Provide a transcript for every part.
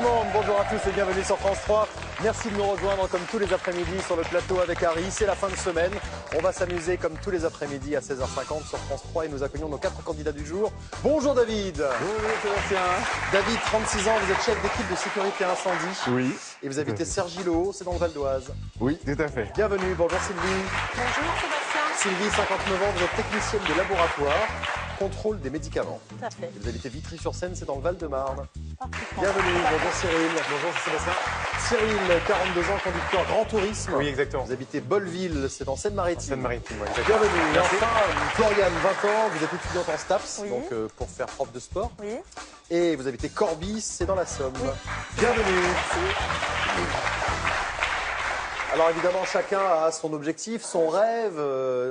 le monde, bonjour à tous et bienvenue sur France 3. Merci de nous rejoindre comme tous les après-midi sur le plateau avec Harry. C'est la fin de semaine. On va s'amuser comme tous les après-midi à 16h50 sur France 3 et nous accueillons nos 4 candidats du jour. Bonjour David. Bonjour Sébastien. David, 36 ans, vous êtes chef d'équipe de sécurité incendie. Oui. Et vous habitez Cergy-le-Haut, c'est dans le Val d'Oise. Oui, tout à fait. Bienvenue, bonjour Sylvie. Bonjour Sébastien. Sylvie, 59 ans, vous êtes technicienne de laboratoire, contrôle des médicaments. Tout à fait. Vous habitez Vitry-sur-Seine, c'est dans le Val-de-Marne. Parfaitement. Bienvenue, bonjour Cyril. Bonjour Sébastien. Cyril, 42 ans, conducteur Grand Tourisme. Oui, exactement. Vous habitez Bolleville, c'est en Seine-Maritime. Seine-Maritime, oui, exactement. Bienvenue. Et Merci. enfin, Floriane, 20 ans, vous êtes étudiante en STAPS, Oui. donc pour faire prof de sport. Oui. Et vous habitez Corbis, c'est dans la Somme. Oui. Bienvenue. Alors évidemment, chacun a son objectif, son rêve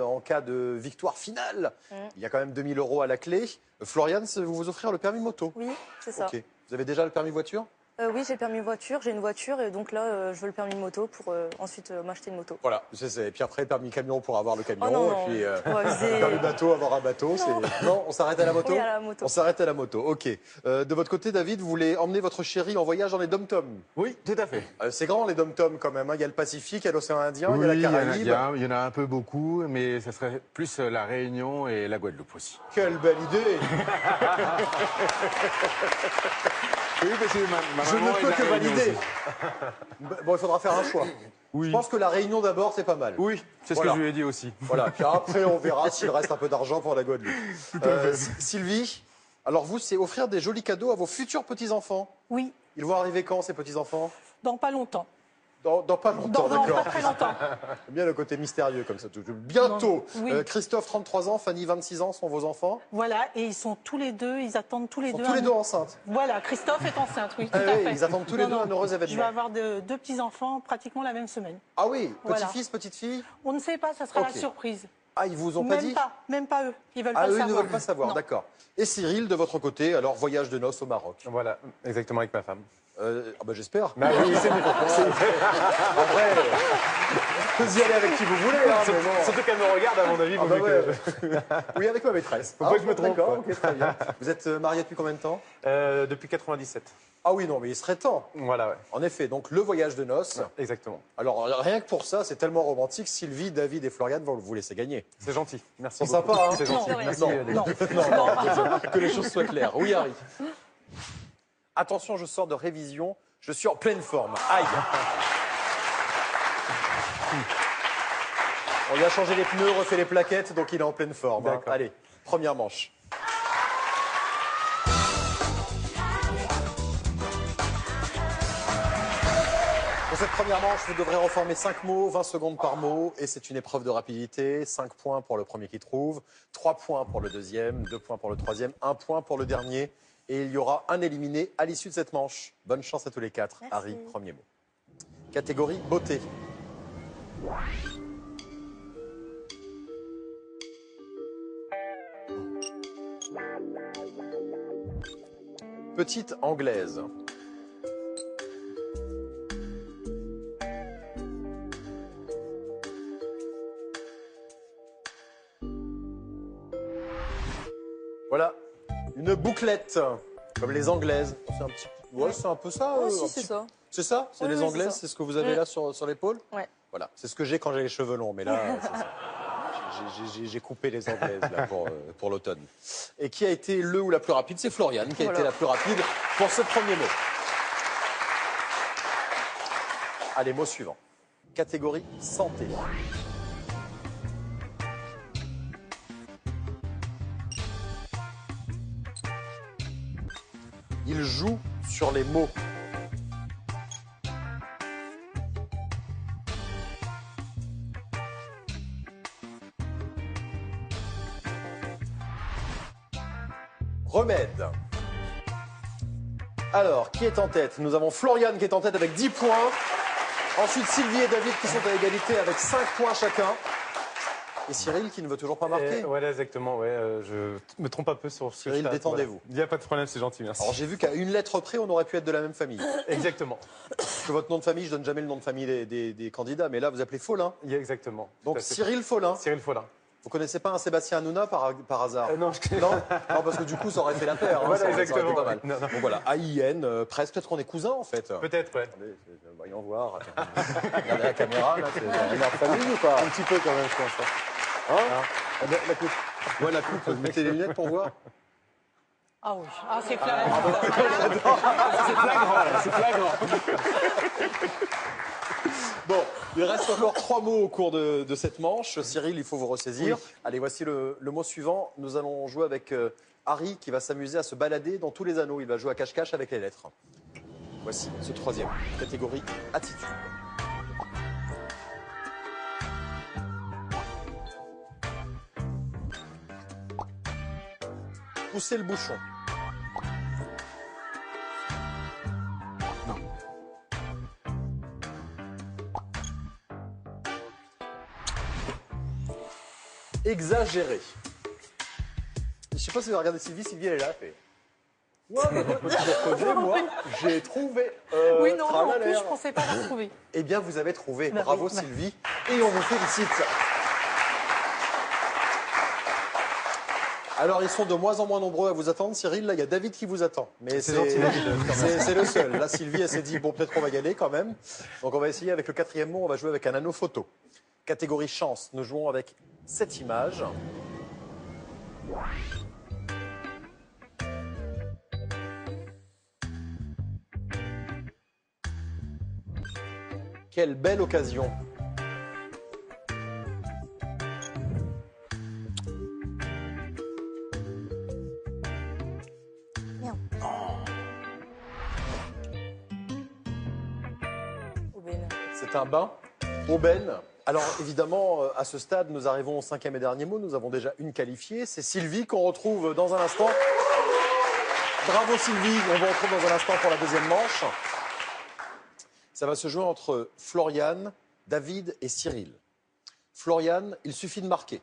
en cas de victoire finale. Il y a quand même 2000 € à la clé. Floriane, vous vous offrir le permis moto. Oui, c'est ça. Ok. Vous avez déjà le permis voiture? Oui, j'ai le permis voiture, j'ai une voiture et donc là, je veux le permis moto pour ensuite m'acheter une moto. Voilà. Et puis après, permis camion pour avoir le camion. Oh non, et puis on va viser- permis bateau, avoir un bateau. Non, on s'arrête à la moto. Oui, à la moto. On s'arrête à la moto. Ok. De votre côté, David, vous voulez emmener votre chérie en voyage dans les dom-toms? Oui, tout à fait. C'est grand les dom-toms quand même. Hein. Il y a le Pacifique, il y a l'océan Indien, il y a la Oui, Caraïbe. il y en a un peu beaucoup, mais ça serait plus la Réunion et la Guadeloupe aussi. Quelle belle idée! Oui, parce que ma Je maman ne est de peux la que Réunion valider. aussi. Bon, il faudra faire un choix. Oui. Je pense que la Réunion d'abord, c'est pas mal. Oui, c'est ce Voilà. que je lui ai dit aussi. Voilà. Puis après, on verra s'il reste un peu d'argent pour la Guadeloupe. Sylvie, alors vous, c'est offrir des jolis cadeaux à vos futurs petits-enfants. Oui, Ils vont arriver quand, ces petits-enfants? dans pas longtemps. Dans pas longtemps, Dans d'accord. pas très longtemps. J'aime bien le côté mystérieux comme ça. Bientôt. Non, oui. Christophe, 33 ans, Fanny, 26 ans, sont vos enfants. Voilà, et ils sont tous les deux, ils attendent tous les Ils sont deux. tous les un- deux enceintes. Voilà, Christophe est enceinte, oui, tout Ah à oui, fait. ils attendent tous les deux un heureux événement. Je vais avoir deux petits-enfants pratiquement la même semaine. Ah oui, Voilà. petit-fils, petite fille. On ne sait pas, ça sera Ok. la surprise. Ah, ils vous ont pas dit? Même pas eux. Ils veulent Ah, pas eux, le ils savoir. ne veulent pas savoir, Non. d'accord. Et Cyril, de votre côté, alors voyage de noces au Maroc. Voilà, exactement avec ma femme. J'espère. Bah oui, c'est mieux. En vrai, vous y allez avec qui vous voulez. Hein, mais bon. Surtout qu'elle me regarde, à mon avis. Ah bah ouais. Oui, avec ma maîtresse. Faut pas que je me trompe, D'accord, quoi. ok, très bien. Vous êtes marié depuis combien de temps? Depuis 97. Ah oui, non, mais il serait temps. Voilà, ouais. En effet, donc le voyage de noces. Exactement. Alors, rien que pour ça, c'est tellement romantique. Sylvie, David et Floriane vont vous laisser gagner. C'est gentil. Merci. Ils sont beaucoup. sympas, hein. C'est gentil. Non, Merci. non, David. Non. Que les choses soient claires. Oui, Harry. Attention, je sors de révision. Je suis en pleine forme. Aïe. On lui a changé les pneus, refait les plaquettes, donc il est en pleine forme. Hein. D'accord. Allez, première manche. Pour cette première manche, vous devrez reformer 5 mots, 20 secondes par mot, et c'est une épreuve de rapidité. 5 points pour le premier qui trouve, 3 points pour le deuxième, 2 points pour le troisième, 1 point pour le dernier. Et il y aura un éliminé à l'issue de cette manche. Bonne chance à tous les 4. Merci. Harry, premier mot. Catégorie beauté. Petite anglaise. Voilà, une bouclette, comme les anglaises. C'est un petit... Ouais, c'est un peu ça. Oui, un si, c'est petit- ça. C'est ça? C'est Oui, les oui, c'est anglaises? ça. C'est ce que vous avez là sur l'épaule? Ouais. Voilà, c'est ce que j'ai quand j'ai les cheveux longs, mais là, c'est ça. J'ai coupé les anglaises là, pour l'automne. Et qui a été le ou la plus rapide? C'est Floriane qui a Voilà. été la plus rapide pour ce premier mot. Allez, mot suivant. Catégorie santé. Il joue sur les mots. Remède. Alors, qui est en tête? Nous avons Floriane qui est en tête avec 10 points. Ensuite, Sylvie et David qui sont à égalité avec 5 points chacun. Et Cyril qui ne veut toujours pas marquer. Voilà, exactement. Ouais, je me trompe un peu sur ce que Cyril, je fais. détendez-vous. Il n'y a pas de problème, c'est gentil, merci. Alors, j'ai vu qu'à une lettre près, on aurait pu être de la même famille. Exactement. Parce que votre nom de famille, je donne jamais le nom de famille des candidats, mais là, vous appelez Follin. Il y a exactement. Donc, Tout à fait. Cyril Follin. Cyril Follin. Vous connaissez pas un Sébastien Hanouna par hasard? Non, je connais Non, non, parce que du coup, ça aurait fait la paire. Hein, Voilà, ça aurait été exactement. pas mal. Non, non. Donc voilà, AIN, presque. Peut-être qu'on est cousins, en fait. Peut-être, ouais. Attendez, voyons voir. Attends. Regardez la caméra, là. C'est une mère famille ou pas? Un petit peu quand même, je pense. Hein la coupe. Ouais, la coupe. Mettez les lunettes pour voir. Ah oui, ah, c'est flagrant. C'est flagrant. Bon, il reste encore 3 mots au cours de cette manche. Cyril, il faut vous ressaisir. Allez, voici le mot suivant. Nous allons jouer avec Harry qui va s'amuser à se balader dans tous les anneaux. Il va jouer à cache-cache avec les lettres. Voici ce 3e, catégorie attitude. Poussez le bouchon. Exagéré. Je sais pas si vous avez regardé Sylvie. Sylvie, elle est là. Elle fait... Ouais, mais moi, j'ai trouvé. Oui, non, en tralala. plus, je ne pensais pas la trouver. Eh bien, vous avez trouvé. Bah Bravo, oui, bah. Sylvie. Et on vous félicite. Alors, ils sont de moins en moins nombreux à vous attendre. Cyril, là, il y a David qui vous attend. Mais C'est gentil, David, quand même. c'est le seul. Là, Sylvie, elle s'est dit, bon, peut-être qu'on va y aller quand même. Donc, on va essayer avec le 4e mot. On va jouer avec un anneau photo. Catégorie chance. Nous jouons avec cette image. Quelle belle occasion. Merde. Aubaine. C'est un bain. Aubaine. Alors évidemment, à ce stade, nous arrivons au 5e et dernier mot. Nous avons déjà une qualifiée. C'est Sylvie qu'on retrouve dans un instant. Bravo Sylvie. On vous retrouve dans un instant pour la deuxième manche. Ça va se jouer entre Floriane, David et Cyril. Floriane, il suffit de marquer.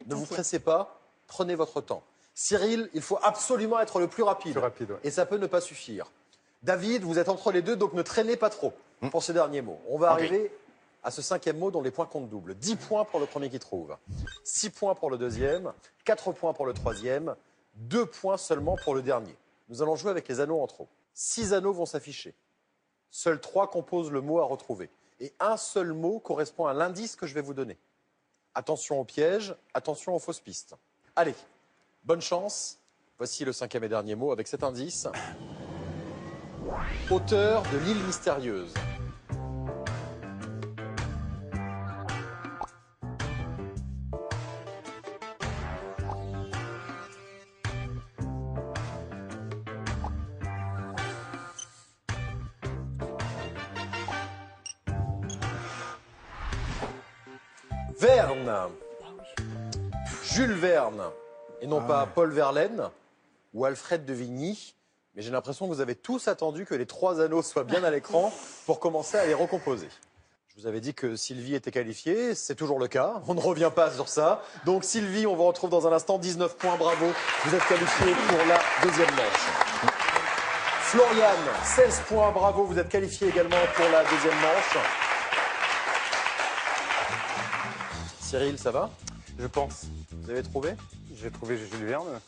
Ne vous pressez pas, prenez votre temps. Cyril, il faut absolument être le plus rapide. Plus rapide, ouais. Et ça peut ne pas suffire. David, vous êtes entre les deux, donc ne traînez pas trop pour ce dernier mot. On va arriver à ce 5e mot dont les points comptent double. 10 points pour le premier qui trouve, 6 points pour le deuxième, 4 points pour le troisième, 2 points seulement pour le dernier. Nous allons jouer avec les anneaux en trop. 6 anneaux vont s'afficher. Seuls 3 composent le mot à retrouver. Et un seul mot correspond à l'indice que je vais vous donner. Attention aux pièges, attention aux fausses pistes. Allez, bonne chance. Voici le 5e et dernier mot avec cet indice. Auteur de l'île mystérieuse. Verne. Jules Verne. Et non pas Paul Verlaine ou Alfred de Vigny. Mais j'ai l'impression que vous avez tous attendu que les 3 anneaux soient bien à l'écran pour commencer à les recomposer. Je vous avais dit que Sylvie était qualifiée, c'est toujours le cas, on ne revient pas sur ça. Donc Sylvie, on vous retrouve dans un instant, 19 points, bravo, vous êtes qualifiée pour la deuxième manche. Floriane, 16 points, bravo, vous êtes qualifiée également pour la deuxième manche. Cyril, ça va? Je pense. Vous avez trouvé? J'ai trouvé Jules Verne.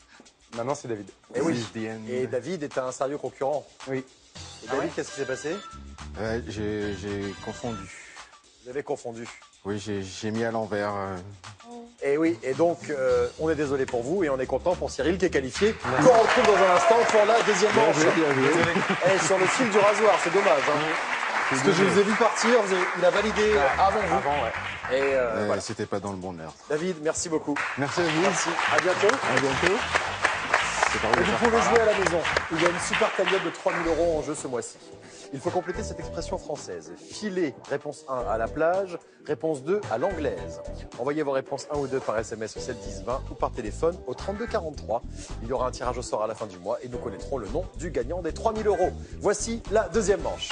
Maintenant, c'est David. Eh oui. This is the end. Et David est un sérieux concurrent. Oui. Et David, qu'est-ce qui s'est passé? J'ai confondu. Vous avez confondu. Oui, j'ai mis à l'envers. Et oui, et donc on est désolé pour vous et on est content pour Cyril qui est qualifié. Qu'on retrouve dans un instant pour la deuxième manche. Et sur le fil du rasoir, c'est dommage. Hein. Parce que je vous ai vu partir, il a validé avant vous. Avant, ouais. Et voilà. C'était pas dans le bon ordre. David, merci beaucoup. Merci à vous. Merci, à bientôt. À bientôt. Et vous pouvez jouer à la maison. Il y a une super cagnotte de 3 000 € en jeu ce mois-ci. Il faut compléter cette expression française. Filer, réponse 1 à la plage, réponse 2 à l'anglaise. Envoyez vos réponses 1 ou 2 par SMS au 7 10 20 ou par téléphone au 32 43. Il y aura un tirage au sort à la fin du mois et nous connaîtrons le nom du gagnant des 3 000 €. Voici la deuxième manche.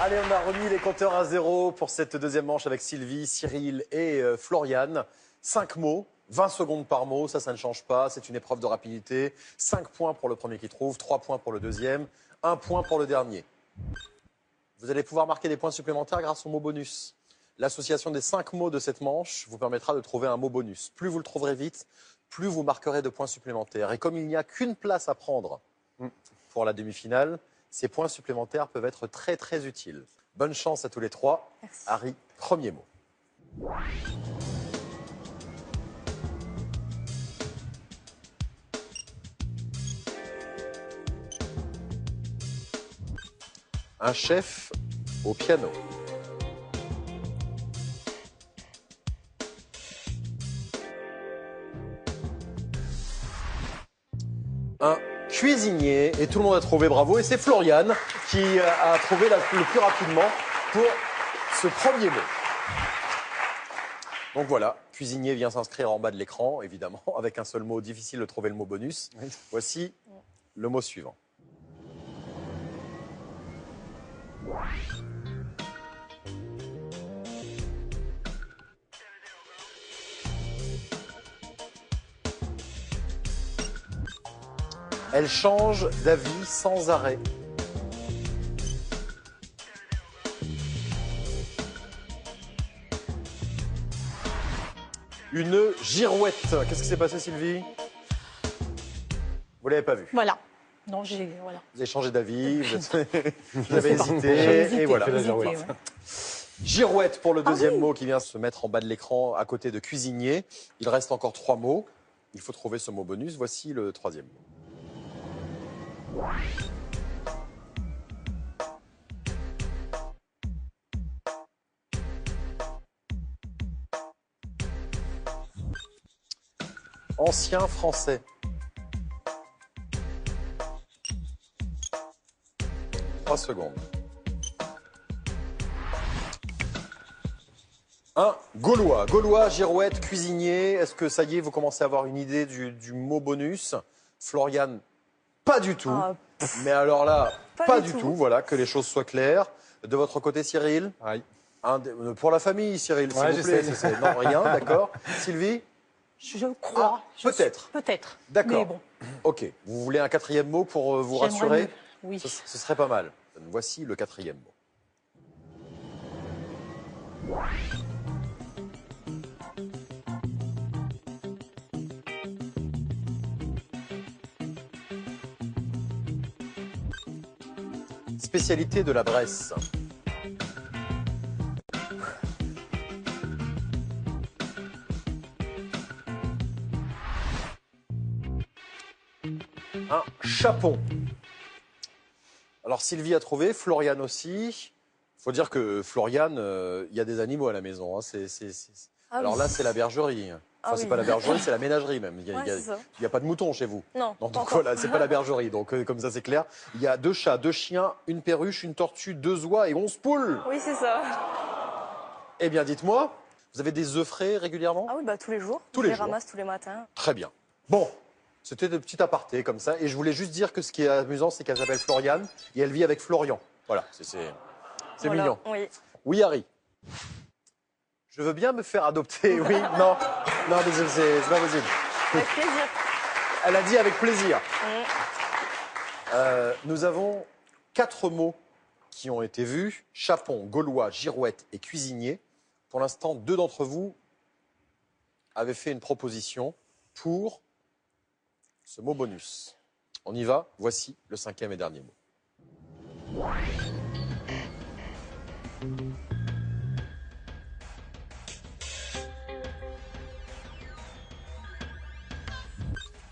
Allez, on a remis les compteurs à zéro pour cette deuxième manche avec Sylvie, Cyril et Floriane. 5 mots, 20 secondes par mot, ça ne change pas. C'est une épreuve de rapidité. 5 points pour le premier qui trouve, 3 points pour le deuxième, 1 point pour le dernier. Vous allez pouvoir marquer des points supplémentaires grâce au mot bonus. L'association des 5 mots de cette manche vous permettra de trouver un mot bonus. Plus vous le trouverez vite, plus vous marquerez de points supplémentaires. Et comme il n'y a qu'une place à prendre pour la demi-finale, ces points supplémentaires peuvent être très très utiles. Bonne chance à tous les trois. Merci. Harry, premier mot. Un chef au piano. Un cuisinier, et tout le monde a trouvé, bravo, et c'est Floriane qui a trouvé le plus rapidement pour ce premier mot. Donc voilà, cuisinier vient s'inscrire en bas de l'écran, évidemment, avec un seul mot, difficile de trouver le mot bonus. Voici le mot suivant. Elle change d'avis sans arrêt. Une girouette. Qu'est-ce qui s'est passé, Sylvie? Vous l'avez pas vu. Voilà. Non, voilà. Vous avez changé d'avis, vous avez hésité, J'ai hésité, et voilà. fait la hésité, girouette. ouais. Girouette pour le deuxième mot qui vient se mettre en bas de l'écran à côté de cuisinier. Il reste encore 3 mots. Il faut trouver ce mot bonus. Voici le troisième mot. Ancien français. Trois secondes. Un Gaulois. Gaulois, girouette, cuisinier. Est-ce que ça y est, vous commencez à avoir une idée du mot bonus? Floriane, pas du tout. Ah, Mais alors là, pas du du tout. tout. Voilà, que les choses soient claires. De votre côté, Cyril? Aïe. Pour la famille, Cyril, s'il Ouais, vous je plaît. sais. Non, rien, d'accord. Sylvie? Je crois. peut-être. Peut-être. D'accord. Mais bon, Ok. Vous voulez un quatrième mot pour vous j'aimerais rassurer? mieux. Oui. Ce serait pas mal. Voici le quatrième mot. Spécialité de la Bresse. Un chapon. Alors Sylvie a trouvé, Floriane aussi. Il faut dire que Floriane, il y a des animaux à la maison. Hein. Ah Alors oui. là, c'est la bergerie. Enfin, Ah c'est oui. pas la bergerie, c'est la ménagerie même. Il Ouais, c'est ça. n'y a pas de moutons chez vous. Non, Non, pas donc encore. voilà, c'est pas la bergerie. Donc comme ça, c'est clair. Il y a 2 chats, 2 chiens, une perruche, une tortue, 2 oies et 11 poules. Oui, c'est ça. Eh bien, dites-moi, vous avez des œufs frais régulièrement? Ah oui, bah tous les jours. Tous Je les les jours. ramasse tous les matins. Très bien. Bon, c'était de petits apartés comme ça. Et je voulais juste dire que ce qui est amusant, c'est qu'elle s'appelle Floriane et elle vit avec Florian. Voilà, c'est Voilà. mignon. Oui. Oui, Harry. Je veux bien me faire adopter, oui, non. Non, désolé, c'est pas possible. Avec plaisir. Elle a dit avec plaisir. Mm. Nous avons 4 mots qui ont été vus. Chapon, gaulois, girouette et cuisinier. Pour l'instant, 2 d'entre vous avaient fait une proposition pour ce mot bonus. On y va. Voici le 5e et dernier mot.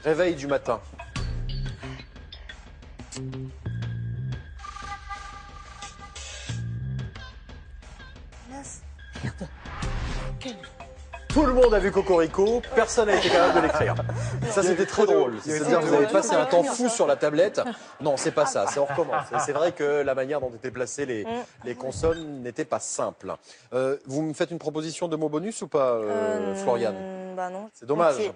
Réveil du matin. Mince. Tout le monde a vu Cocorico, personne n'a été capable de l'écrire. Ça, c'était très drôle. C'est-à-dire que vous avez passé un temps fou sur la tablette. Non, c'est pas ça, c'est on recommence. C'est vrai que la manière dont étaient placées les consonnes n'était pas simple. Vous me faites une proposition de mot bonus ou pas, Floriane? Bah non. C'est dommage. Ok.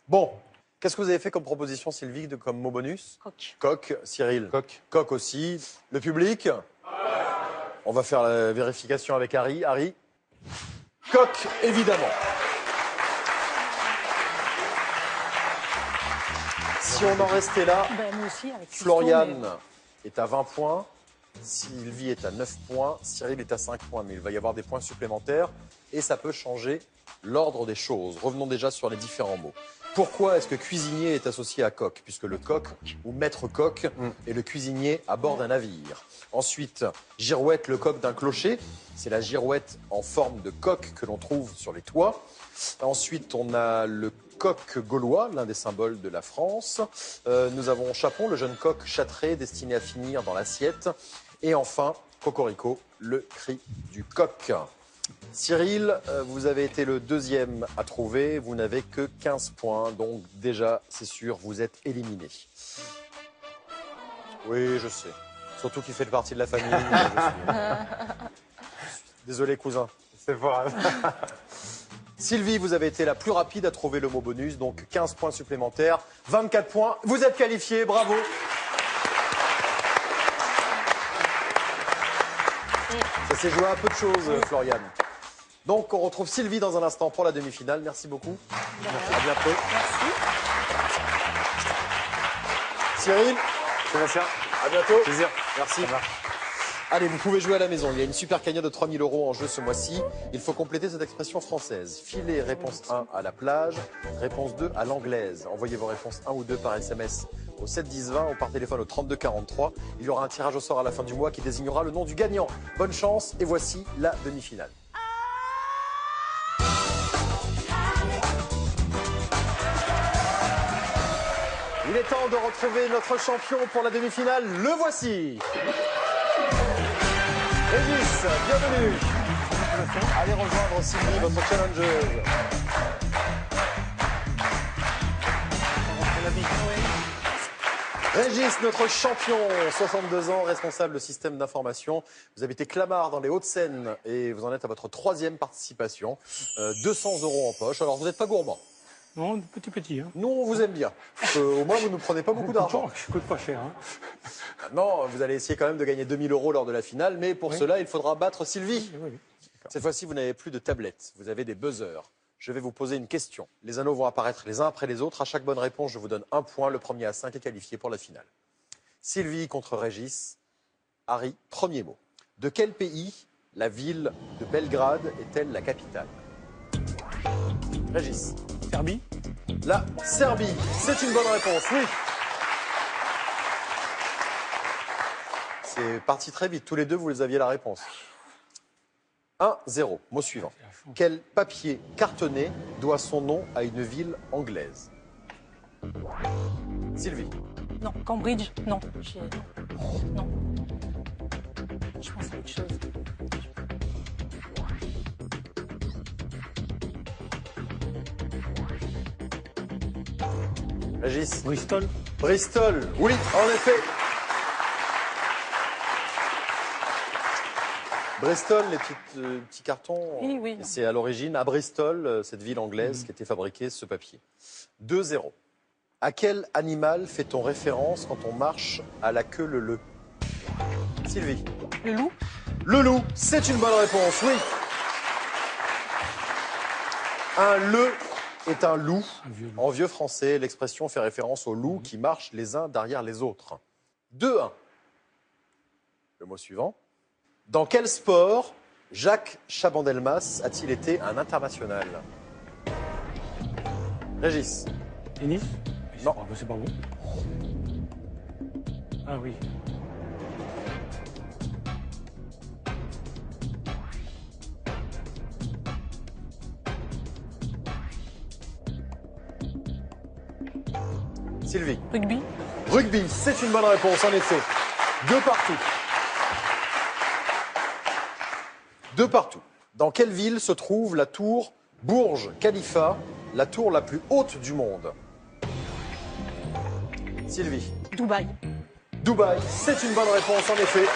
Bon, qu'est-ce que vous avez fait comme proposition, Sylvie, comme mot bonus? Coq. Coq, Cyril. Coq. Coq aussi. Le public? On va faire la vérification avec Harry. Harry? Coq, évidemment. Si on en restait là, Ben, moi aussi, avec Fiston, Floriane est à 20 points, Sylvie est à 9 points, Cyril est à 5 points, mais il va y avoir des points supplémentaires et ça peut changer l'ordre des choses. Revenons déjà sur les différents mots. Pourquoi est-ce que cuisinier est associé à coq? Puisque le coq, ou maître coq, est le cuisinier à bord d'un navire. Ensuite, girouette, le coq d'un clocher. C'est la girouette en forme de coq que l'on trouve sur les toits. Ensuite, on a le coq gaulois, l'un des symboles de la France. Nous avons Chapon, le jeune coq châtré destiné à finir dans l'assiette. Et enfin, Cocorico, le cri du coq. Cyril, vous avez été le deuxième à trouver. Vous n'avez que 15 points. Donc déjà, c'est sûr, vous êtes éliminé. Oui, je sais. Surtout qu'il fait partie de la famille. Désolé, cousin. C'est pas Sylvie, vous avez été la plus rapide à trouver le mot bonus. Donc 15 points supplémentaires. 24 points. Vous êtes qualifié. Bravo. Ça s'est joué à peu de choses, Floriane. Donc, on retrouve Sylvie dans un instant pour la demi-finale. Merci beaucoup. À bientôt. Merci. Cyril, Sébastien, à bientôt. plaisir. Merci. Allez, vous pouvez jouer à la maison. Il y a une super cagnotte de 3 000 € en jeu ce mois-ci. Il faut compléter cette expression française. Filer réponse 1 à la plage, réponse 2 à l'anglaise. Envoyez vos réponses 1 ou 2 par SMS au 7 10 20 ou par téléphone au 32 43. Il y aura un tirage au sort à la fin du mois qui désignera le nom du gagnant. Bonne chance et voici la demi-finale. Il est temps de retrouver notre champion pour la demi-finale. Le voici. Régis, bienvenue. Allez rejoindre Sylvie, votre challengeuse. Régis, notre champion, 62 ans, responsable de système d'information. Vous habitez Clamart dans les Hauts-de-Seine et vous en êtes à votre 3e participation. 200 € en poche. Alors vous n'êtes pas gourmand. Non, petit. Hein. Nous, on vous aime bien. Au moins, vous ne nous prenez pas beaucoup d'argent. Je coûte pas cher. Hein. Maintenant, vous allez essayer quand même de gagner 2 000 € lors de la finale, mais pour cela, il faudra battre Sylvie. Oui. Cette fois-ci, vous n'avez plus de tablette, vous avez des buzzers. Je vais vous poser une question. Les anneaux vont apparaître les uns après les autres. À chaque bonne réponse, je vous donne 1 point. Le premier à 5 est qualifié pour la finale. Sylvie contre Régis. Harry, premier mot. De quel pays la ville de Belgrade est-elle la capitale? Régis. Serbie. La Serbie. C'est une bonne réponse, oui. C'est parti très vite. Tous les deux, vous aviez la réponse. 1-0. Mot suivant. Quel papier cartonné doit son nom à une ville anglaise? Sylvie. Non, Cambridge, non. Non. Je pense à autre chose. Régis. Bristol. Bristol. Oui, en effet. Bristol, les petits cartons, Oui. c'est à l'origine à Bristol, cette ville anglaise, qui était fabriquée ce papier. 2-0. À quel animal fait-on référence quand on marche à la queue leu? Sylvie. Le loup. Le loup, c'est une bonne réponse, oui. Un leu est un loup. En vieux français, l'expression fait référence aux loups qui marchent les uns derrière les autres. 2-1. Le mot suivant. Dans quel sport Jacques Chaban-Delmas a-t-il été un international? Régis. Tennis. Non. C'est pas bon. Ah oui. Sylvie. Rugby. Rugby, c'est une bonne réponse, en effet. 2 partout. 2 partout. Dans quelle ville se trouve la tour Burj Khalifa, la tour la plus haute du monde? Sylvie. Dubaï. Dubaï, c'est une bonne réponse, en effet.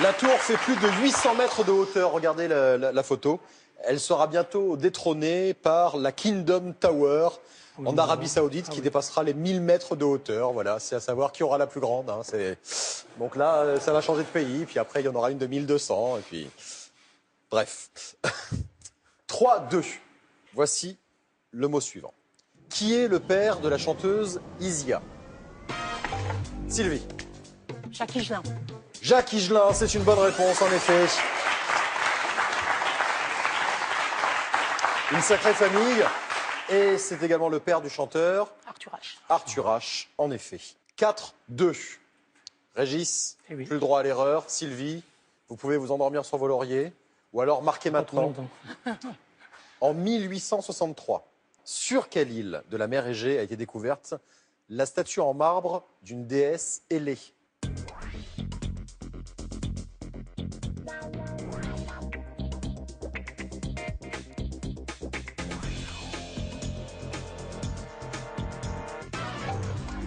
La tour fait plus de 800 mètres de hauteur. Regardez la photo. Elle sera bientôt détrônée par la Kingdom Tower en Arabie Saoudite, qui dépassera les 1000 mètres de hauteur. Voilà, c'est à savoir qui aura la plus grande. Hein. Donc là, ça va changer de pays. Puis après, il y en aura une de 1200. Et puis, bref. 3-2. Voici le mot suivant. Qui est le père de la chanteuse Isia? Sylvie. Jacques Higelin. Jacques Higelin, c'est une bonne réponse, en effet. Une sacrée famille. Et c'est également le père du chanteur Arthur H. Arthur H, en effet. 4-2. Régis, Eh oui. plus le droit à l'erreur. Sylvie, vous pouvez vous endormir sur vos lauriers. Ou alors marquer Pas trop maintenant. longtemps. En 1863, sur quelle île de la mer Égée a été découverte la statue en marbre d'une déesse ailée?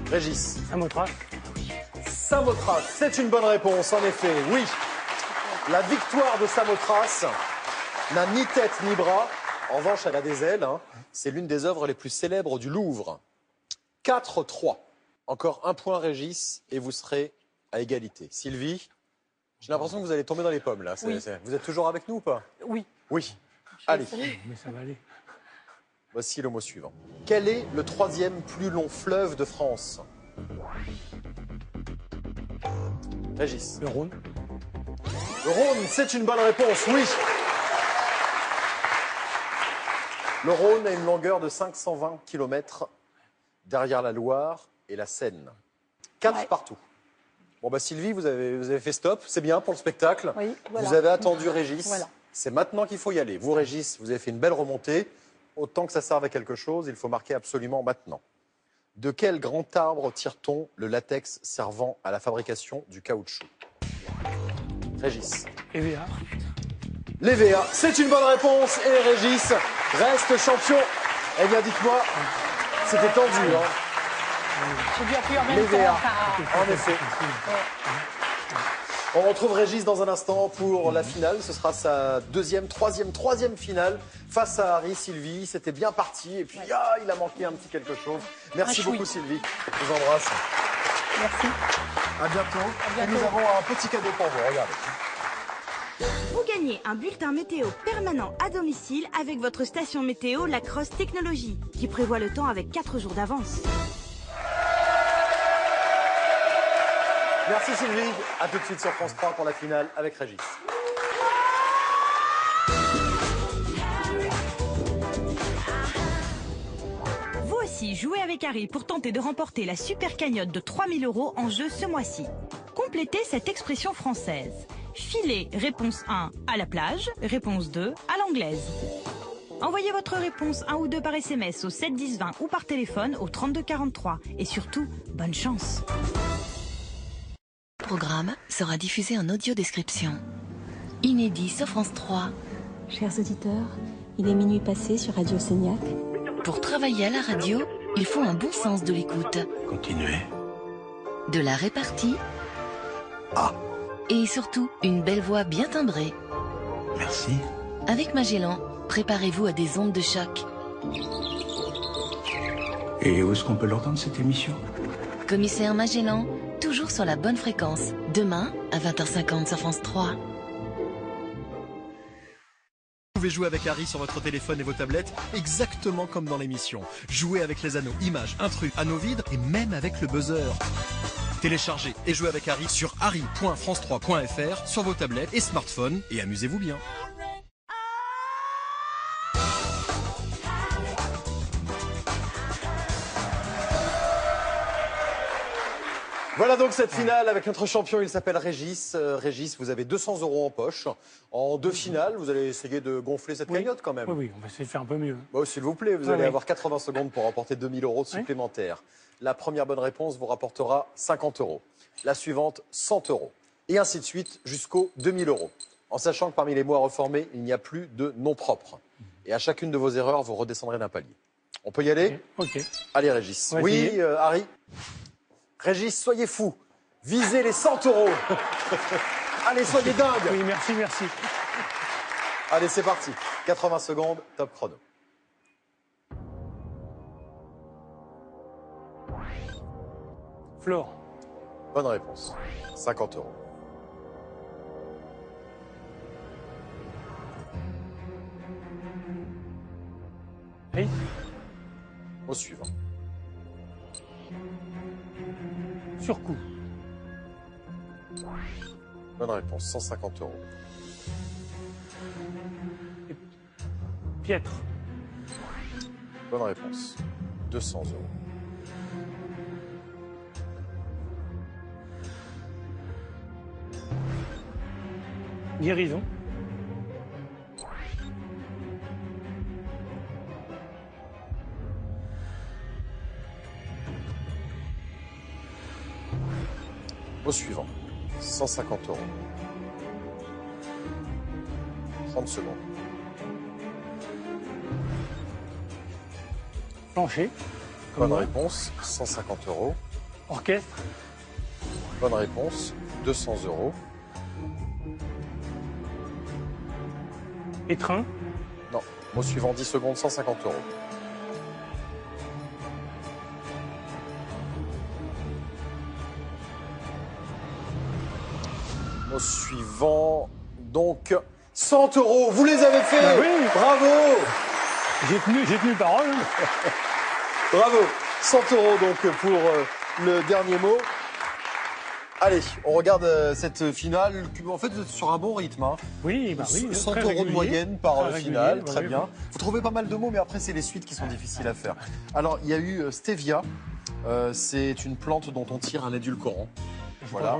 Régis. Samothrace. Samothrace, c'est une bonne réponse, en effet, oui. La victoire de Samothrace n'a ni tête ni bras. En revanche, elle a des ailes. Hein. C'est l'une des œuvres les plus célèbres du Louvre. 4-3. Encore un point, Régis, et vous serez à égalité. Sylvie, j'ai l'impression que vous allez tomber dans les pommes, là. Oui. Vous êtes toujours avec nous ou pas? Oui. Oui. Allez, Mais ça va aller. voici le mot suivant. Quel est le troisième plus long fleuve de France? Régis. Le Rhône. Le Rhône, c'est une bonne réponse, oui. Le Rhône a une longueur de 520 km derrière la Loire et la Seine. 4 Ouais. partout. Bon, bah Sylvie, vous avez fait stop, c'est bien pour le spectacle. Oui, voilà. Vous avez attendu Régis. Voilà. C'est maintenant qu'il faut y aller. Vous, Régis, vous avez fait une belle remontée. Autant que ça serve à quelque chose, il faut marquer absolument maintenant. De quel grand arbre tire-t-on le latex servant à la fabrication du caoutchouc? Régis. EVA. L'EVA, c'est une bonne réponse et Régis reste champion. Eh bien, dites-moi, c'était tendu, hein, J'ai dû appuyer en même l'EVA, temps. Enfin, en effet. On retrouve Régis dans un instant pour la finale. Ce sera sa troisième finale face à Harry. Sylvie, c'était bien parti. Et puis, il a manqué un petit quelque chose. Merci Un chouï. beaucoup, Sylvie. Je vous embrasse. merci. À bientôt. Et nous avons un petit cadeau pour vous. Regardez. Vous gagnez un bulletin météo permanent à domicile avec votre station météo Lacrosse Technologies, qui prévoit le temps avec 4 jours d'avance. Merci Sylvie. À tout de suite sur France 3 pour la finale avec Régis. Vous aussi, jouez avec Harry pour tenter de remporter la super cagnotte de 3000 € en jeu ce mois-ci. Complétez cette expression française. Filer, réponse 1, à la plage, réponse 2, à l'anglaise. Envoyez votre réponse 1 ou 2 par SMS au 7 10 20 ou par téléphone au 32 43. Et surtout, bonne chance. Le programme sera diffusé en audio description. Inédit sur France 3. Chers auditeurs, il est minuit passé sur Radio Seignac. Pour travailler à la radio, il faut un bon sens de l'écoute. Continuez. De la répartie. Ah. Et surtout, une belle voix bien timbrée. Merci. Avec Magellan, préparez-vous à des ondes de choc. Et où est-ce qu'on peut l'entendre, cette émission? Commissaire Magellan, toujours sur la bonne fréquence. Demain, à 20h50 sur France 3. Vous pouvez jouer avec Harry sur votre téléphone et vos tablettes, exactement comme dans l'émission. Jouez avec les anneaux, images, intrus, anneaux vides et même avec le buzzer. Téléchargez et jouez avec Harry sur harry.france3.fr sur vos tablettes et smartphones et amusez-vous bien. Voilà donc cette finale avec notre champion, il s'appelle Régis. Régis, vous avez 200 € en poche. En 2 finales, vous allez essayer de gonfler cette cagnotte quand même. Oui, on va essayer de faire un peu mieux. Bon, s'il vous plaît, vous allez avoir 80 secondes pour remporter 2000 € supplémentaires. La première bonne réponse vous rapportera 50 €. La suivante, 100 €. Et ainsi de suite jusqu'aux 2000 €. En sachant que parmi les mots à reformer, il n'y a plus de noms propres. Et à chacune de vos erreurs, vous redescendrez d'un palier. On peut y aller? Ok. Allez, Régis. Ouais, Oui, Harry? Régis, soyez fou. Visez les 100 €. Allez, soyez dingue. Oui, merci, merci. Allez, c'est parti. 80 secondes, top chrono. Flore. Bonne réponse. 50 €. Oui. Au suivant. sur coup. Bonne réponse, 150 euros. Piètre. Bonne réponse, 200 euros. Guérison. Au suivant, 150 euros. 30 secondes. Plancher. Bonne réponse, 150 euros. Orchestre. Bonne réponse, 200 euros. Étreint. Non, mot suivant, 10 secondes, 150 euros. Mot suivant, donc 100 euros. Vous les avez fait. Bah oui. Bravo. J'ai tenu parole. Hein. Bravo. 100 euros donc pour le dernier mot. Allez, on regarde cette finale. En fait, vous êtes sur un bon rythme. Hein. Oui, bah oui. 100 très euros de régulier, moyenne par très finale, régulier, très oui, bien. oui. Vous trouvez pas mal de mots, mais après, c'est les suites qui sont difficiles à faire. Alors, il y a eu stevia. C'est une plante dont on tire un édulcorant. Voilà.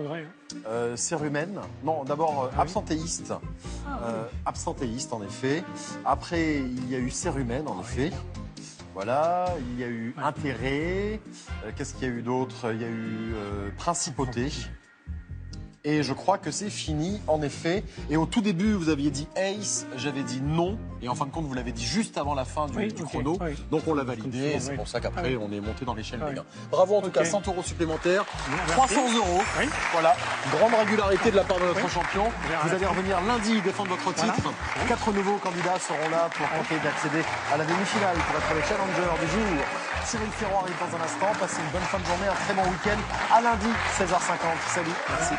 Cérumen. Non, d'abord absentéiste. Absentéiste, en effet. Après, il y a eu cérumen, en effet. Voilà, il y a eu intérêt. Qu'est-ce qu'il y a eu d'autre? Il y a eu principauté. Et je crois que c'est fini, en effet. Et au tout début, vous aviez dit ace, j'avais dit non. Et en fin de compte, vous l'avez dit juste avant la fin du chrono. Oui. Donc on l'a validé. Et c'est pour ça qu'après, on est monté dans l'échelle des gains. Bravo en tout cas, 100 euros supplémentaires. 300 euros. Oui. Voilà, grande régularité de la part de notre champion. Vous allez revenir lundi défendre votre titre. 4 nouveaux candidats seront là pour tenter d'accéder à la demi-finale pour être le challenger du jour. Cyril Ferro arrive dans un instant. Passez une bonne fin de journée, un très bon week-end. À lundi, 16h50. Salut, merci.